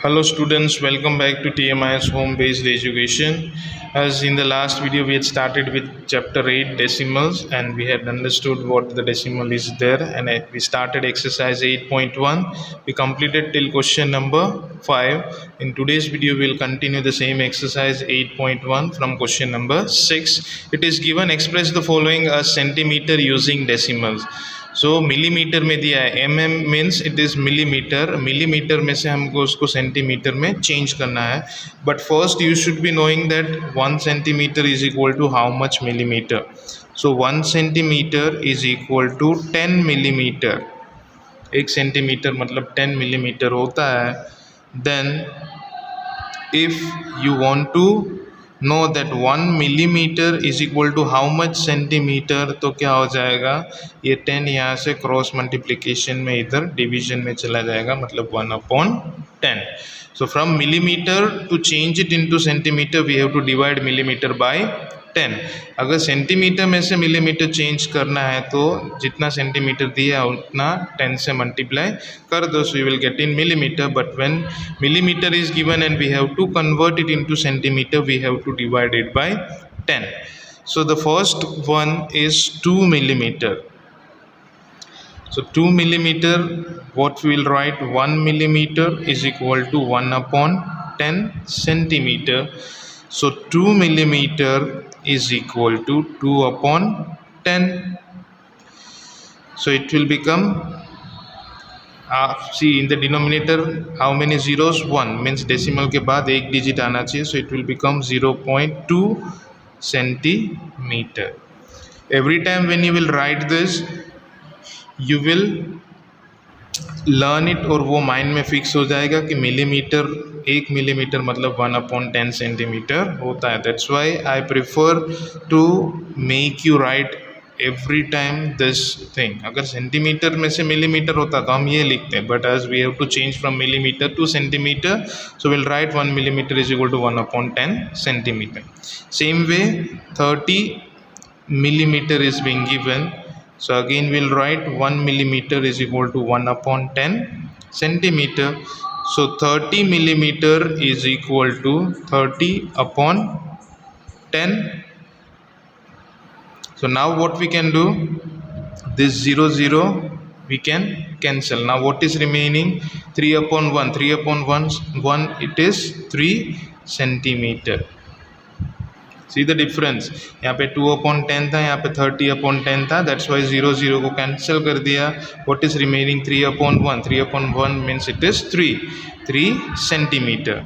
Hello students, welcome back to TMI's home-based education. As in the last video we had started with chapter 8 decimals and we had understood what the decimal is there, and we started exercise 8.1. We completed till question number 5. In today's video we will continue the same exercise 8.1 from question number 6. It is given express the following as centimeter using decimals. So millimetre में दिया है, mm means it is millimetre, millimetre में से हमको उसको centimetre में change करना है. But first you should be knowing that 1 centimetre is equal to how much millimetre. So 1 centimetre is equal to 10 millimetre. 1 centimetre मतलब 10 मिलीमीटर होता है. Then if you want to know that 1 millimetre is equal to how much centimetre, तो क्या हो जाएगा, ये 10 यहाँ से क्रॉस मल्टीप्लिकेशन में इधर डिवीजन में चला जाएगा, मतलब 1/10. So from millimetre to change it into centimetre we have to divide millimetre by 10. अगर सेंटीमीटर में से मिलीमीटर चेंज करना है तो जितना सेंटीमीटर दिया है उतना 10 से मल्टीप्लाई कर दो, so you will get in millimetre. But when millimetre is given and we have to convert it into centimetre we have to divide it by 10. So the first one is 2 millimeter. So 2 millimeter, what we will write, 1 millimeter is equal to 1/10 centimeter. So 2 millimeter is equal to 2/10. So it will become, see in the denominator how many zeros, 1 means decimal के बाद एक digit आना चाहिए, so it will become 0.2 centimeter. Every time when you will write this you will learn it और वो mind में fix हो जाएगा कि मिलीमीटर, 1 मिलीमीटर मतलब 1/10 सेंटीमीटर होता है. That's why I prefer to make you write every time this thing. अगर सेंटीमीटर में से मिलीमीटर होता तो हम ये लिखते हैं, but as we have to change from millimetre to centimetre, so will write 1 millimeter is equal to 1/10 centimetre. Same way 30 millimeter is being given. So again we'll write 1 millimeter is equal to 1/10 centimeter. So 30 millimeter is equal to 30/10. So now what we can do, this 0 we can cancel. Now what is remaining, 3/1, 3/1 it is 3 centimeter. See the difference, यहाँ पे 2/10 था, यहाँ पे 30/10 था. That's why 0 को cancel कर दिया. What is remaining, 3/1. 3/1 means it is 3 centimetre.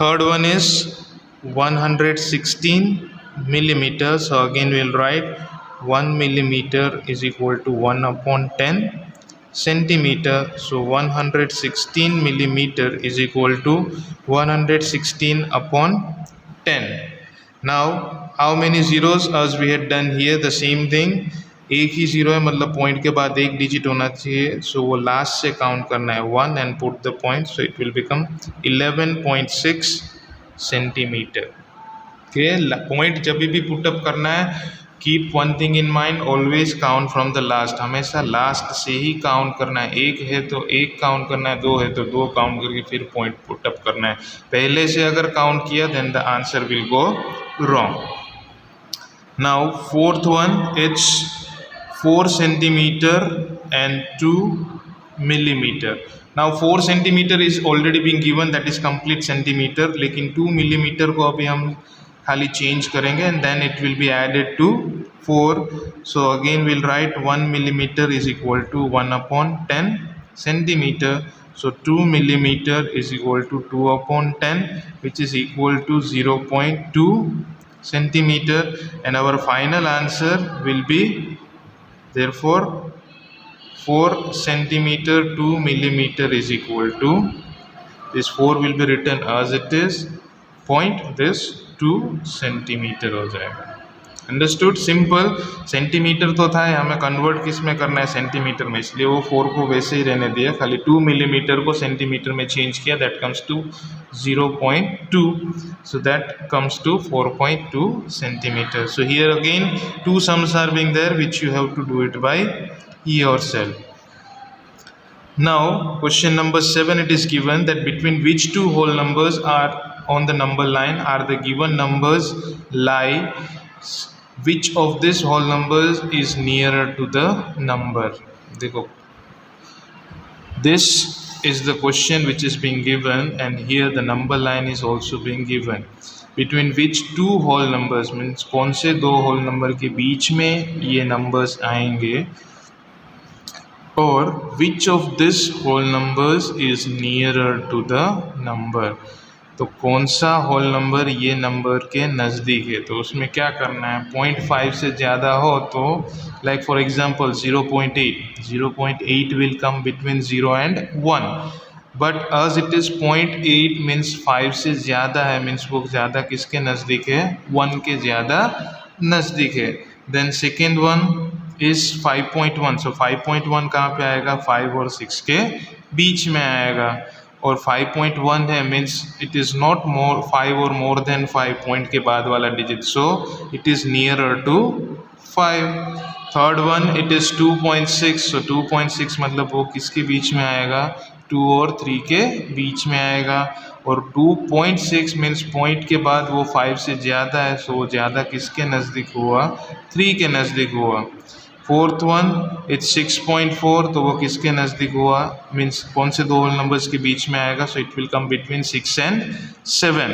Third one is 116 millimeter. So again we will write 1 millimeter is equal to 1/10 centimeter. So 116 millimeter is equal to 116/10. Now how many zeros, as we had done here the same thing. एक ही zero है मतलब point के बाद एक digit होना चाहिए, सो वो last से काउंट करना है 1 and put the point, so it will become 11.6 centimetre. Okay, point जब भी पुटअप करना है, keep one thing in mind, always count from the last. हमेशा लास्ट से ही काउंट करना है. 1 है तो 1 काउंट करना है, 2 है तो 2 काउंट करके फिर पॉइंट पुटअप करना है. पहले से अगर काउंट किया then the answer will go wrong. Now fourth one, it's 4 centimeter and 2 millimeter. Now 4 centimeter is already being given, that is complete centimeter. लेकिन 2 millimeter को अभी हम खाली चेंज करेंगे and then it will be added to 4. So again we'll write 1 millimeter is equal to 1/10 centimeter. So 2 millimeter is equal to 2/10, which is equal to 0.2 centimeter, and our final answer will be therefore 4 centimeter 2 millimeter is equal to, this 4 will be written as it is, point this 2 centimeter हो जाएगा. Understood, simple. Centimetre तो था, हमें convert किस में करना है, centimetre में, इसलिए वो 4 को वैसे ही रहने दिया. खाली 2 मिलीमीटर को सेंटीमीटर में चेंज किया, that comes to 0.2. So that comes to 4.2 centimetre. So here again 2 sums are being there which you have to do it by yourself. Now question number 7, it is given that between which two whole numbers are on the number line are the given numbers lie, which of these whole numbers is nearer to the number. देखो, this is the question which is being given, and here the number line is also being given. Between which two whole numbers means कौन से दो whole number के बीच में ये numbers आएंगे, और which of this whole numbers is nearer to the number. तो कौन सा होल नंबर ये नंबर के नज़दीक है, तो उसमें क्या करना है, 0.5 से ज़्यादा हो तो like for example 0.8 will come between 0 and 1, but as it is 0.8 means 5 से ज़्यादा है, मीन्स वो ज़्यादा किसके नज़दीक है, 1 के ज़्यादा नज़दीक है. Then second one is 5.1. So 5.1 कहाँ पे आएगा, 5 और 6 के बीच में आएगा, और 5.1 है means it is not more 5 और मोर देन 5 पॉइंट के बाद वाला digit, so it is nearer to 5. Third one it is 2.6. So 2.6 मतलब वो किसके बीच में आएगा, 2 और 3 के बीच में आएगा, और 2.6 मीन्स पॉइंट के बाद वो 5 से ज़्यादा है, सो वो ज़्यादा किसके नज़दीक हुआ, 3 के नज़दीक हुआ. फोर्थ वन इट्स 6.4, तो वो किसके नज़दीक हुआ, मीन्स कौन से दो होल नंबर्स के बीच में आएगा, so it will come between 6 and 7.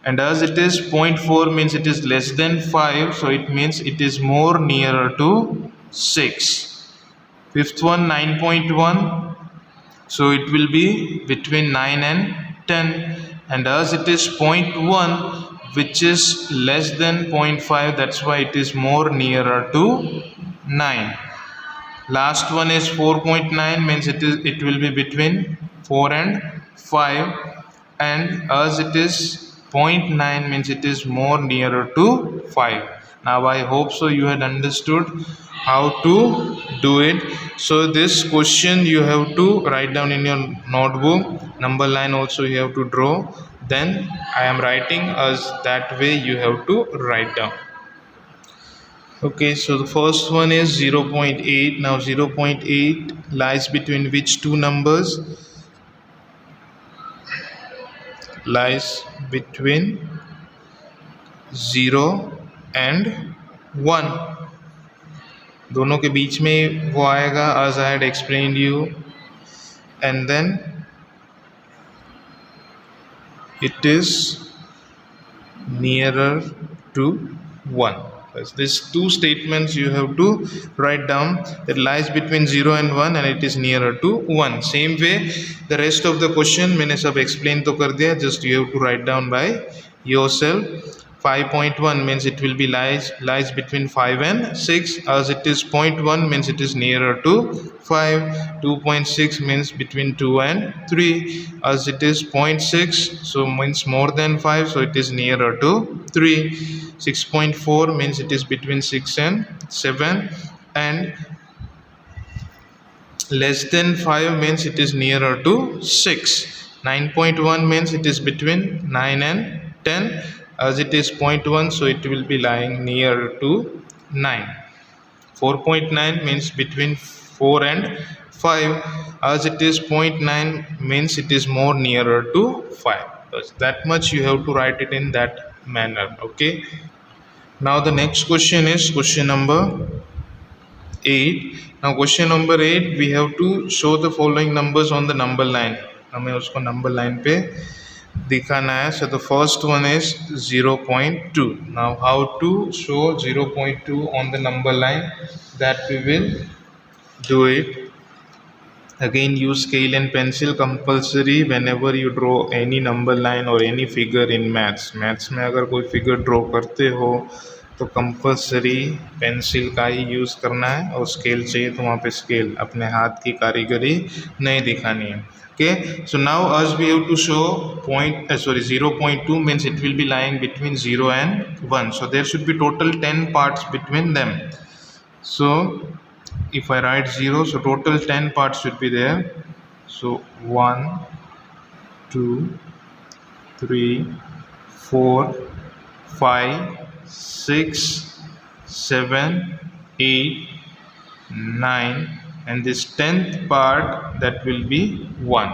And as it is 0.4 means it is less than 5, so it means it is more nearer to 6. Fifth one 9.1, so it will be between 9 and 10, and as it is 0.1 which is less than 0.5, that's why it is more nearer to 9. Last one is 4.9, means it will be between 4 and 5, and as it is 0.9 means it is more nearer to 5. Now I hope so you had understood how to do it. So this question you have to write down in your notebook, number line also you have to draw, then I am writing as that way you have to write down. Okay, so the first one is 0.8. Now 0.8 lies between which two numbers, lies between 0 and 1, दोनों के बीच में वो आएगा as I had explained you, and then it is nearer to 1. These two statements you have to write down, that lies between 0 and 1 and it is nearer to 1. Same way the rest of the question मैंने सब explain तो कर दिया, just you have to write down by yourself. 5.1 means it will be lies between 5 and 6, as it is 0.1 means it is nearer to 5. 2.6 means between 2 and 3, as it is 0.6 so means more than 5, so it is nearer to 3. 6.4 means it is between 6 and 7, and less than 5 means it is nearer to 6. 9.1 means it is between 9 and 10, as it is 0.1 so it will be lying near to 9. 4.9 means between 4 and 5, as it is 0.9 means it is more nearer to 5. That much you have to write it in that manner. Okay, now the next question is question number 8. Now question number 8 we have to show the following numbers on the number line. हमें उसको number line पे दिखाना है. So the first one is 0.2. Now how to show 0.2 on the number line, that we will do it. Again use scale and pencil compulsory whenever you draw any number line or any figure in maths. maths में अगर कोई figure draw करते हो तो compulsory pencil का ही use करना है, और स्केल चाहिए तो वहाँ पे स्केल, अपने हाथ की कारीगरी नहीं दिखानी है. Okay, so now as we have to show 0.2 means it will be lying between 0 and 1, so there should be total 10 parts between them. So if I write 0, so total 10 parts should be there. So 1 2 3 4 5 6 7 8 9 and this 10th part, that will be 1.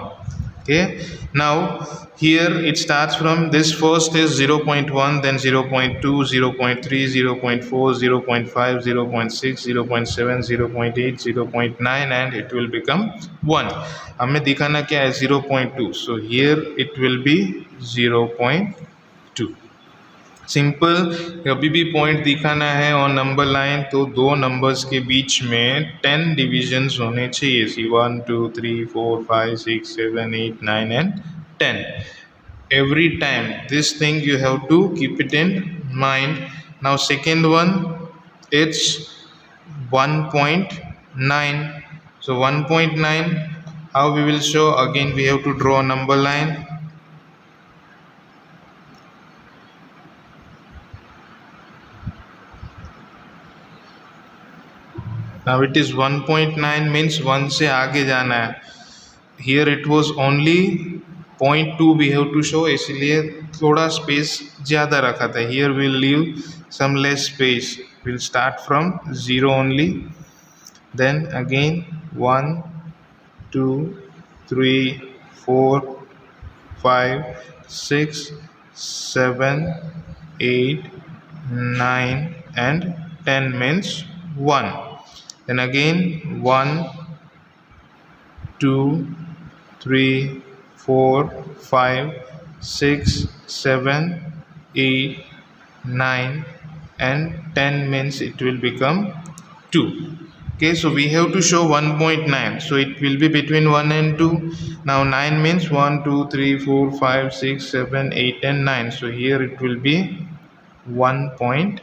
Okay, now here it starts from this. First is 0.1, then 0.2, 0.3, 0.4, 0.5, 0.6, 0.7, 0.8, 0.9, and it will become 1. हमें दिखाना क्या है? 0.2. So here it will be 0.2. Simple. कभी भी point दिखाना है और number line, तो दो नंबर्स के बीच में 10 डिविजन्स होने चाहिए. सी 1 2 3 4 5 6 7 8 9 and 10. Every time this thing you have to keep it in mind. Now second one, it's 1.9. So 1.9, how we will show? Again we have to draw a number line. Now it is 1.9 means 1 से आगे जाना है. Here it was only 0.2 we have to show, इसलिए थोड़ा space ज़्यादा रखा था. Here we'll leave some less space. We'll start from 0 only. Then again 1 2 3 4 5 6 7 8 9 and 10 means 1. Then again 1 2 3 4 5 6 7 8 9 and 10 means it will become 2. Okay, so we have to show 1.9, so it will be between 1 and 2. Now 9 means 1 2 3 4 5 6 7 8 and 9, so here it will be 1.9.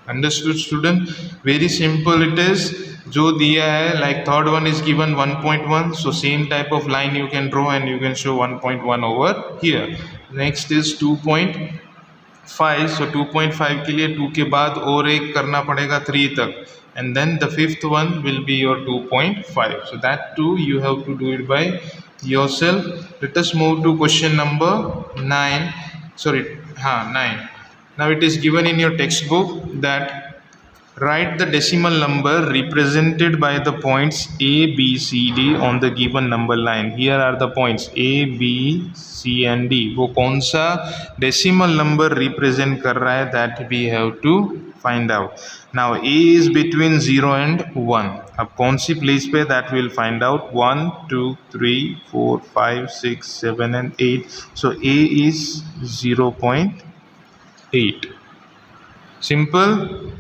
Understood student? Very simple it is. जो दिया है, like third one is given 1.1, so same type of line you can draw and you can show 1.1 over here. Next is 2.5, so 2.5 के लिए 2 के बाद और एक करना पड़ेगा 3 तक, and then the fifth one will be your 2.5. so that too you have to do it by yourself. Let us move to question number 9. 9. Now it is given in your textbook that write the decimal number represented by the points A, B, C, D on the given number line. Here are the points A, B, C and D. वो कौन सा decimal number represent कर रहा है, that we have to find out. Now A is between 0 and 1. अब कौन सी place पे, that we will find out. 1 2 3 4 5 6 7 and 8. So A is 0.8. Simple.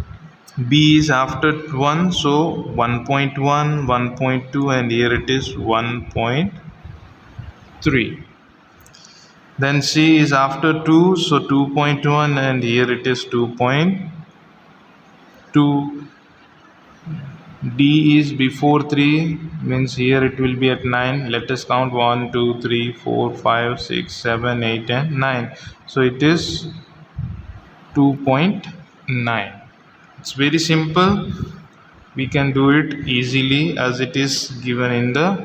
B is after 1, so 1.1, 1.2 and here it is 1.3. Then C is after 2, so 2.1 and here it is 2.2. D is before 3, means here it will be at 9. Let us count 1 2 3 4 5 6 7 8 and 9, so it is 2.9. It's very simple. We can do it easily as it is given in the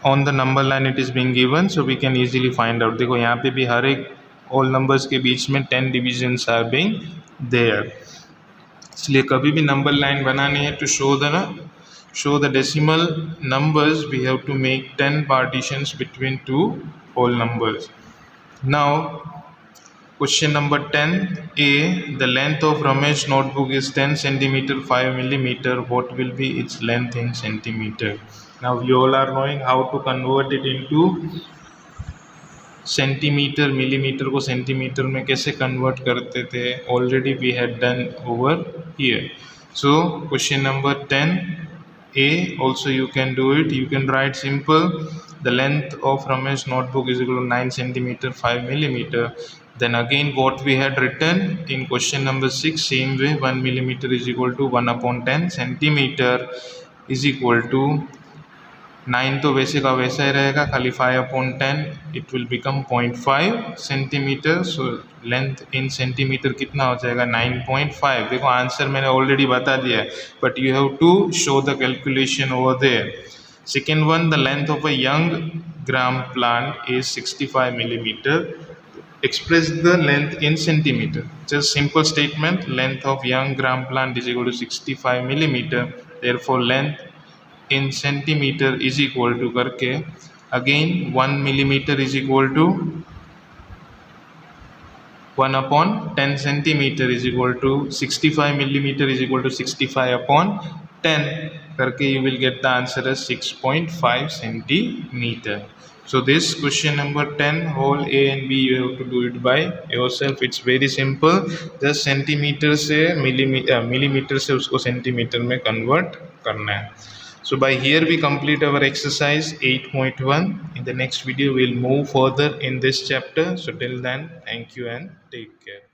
on the number line. It is being given, so we can easily find out. देखो यहाँ पे भी हर एक all numbers के बीच में 10 divisions are being there. इसलिए कभी भी number line बनानी है, to show the decimal numbers, we have to make 10 partitions between two whole numbers. Now question number 10A, the length of Ramesh notebook is 10 centimeter 5 millimeter. What will be its length in centimeter? Now you all are knowing how to convert it into centimeter. millimeter को centimeter में कैसे convert करते थे, already we had done over here. So question number 10A also you can do it. You can write simple, the length of Ramesh notebook is equal to 9 centimeter 5 millimeter. Then again what we had written in question number 6, same way, 1 millimeter is equal to 1 upon 10 centimeter is equal to 9, तो वैसे का वैसा ही रहेगा, खाली 5 upon 10 it will become 0.5 centimeter. So length in centimeter कितना हो जाएगा, 9.5. देखो आंसर मैंने ऑलरेडी बता दिया है, but you have to show the calculation over there. Second one, the length of a young gram plant is 65 millimeter. Express the length in centimeter. Just simple statement, length of young gram plant is equal to 65 millimeter. therefore length in centimeter is equal to करके again 1 millimeter is equal to 1 upon 10 centimeter is equal to 65 millimeter is equal to 65 upon 10 करके you will get the answer as 6.5 centimeter. So this question number 10 whole A and B you have to do it by yourself. It's very simple. Just centimeter से millimeter से उसको centimeter में convert करना है. So by here we complete our exercise 8.1. In the next video we'll move further in this chapter. So till then, thank you and take care.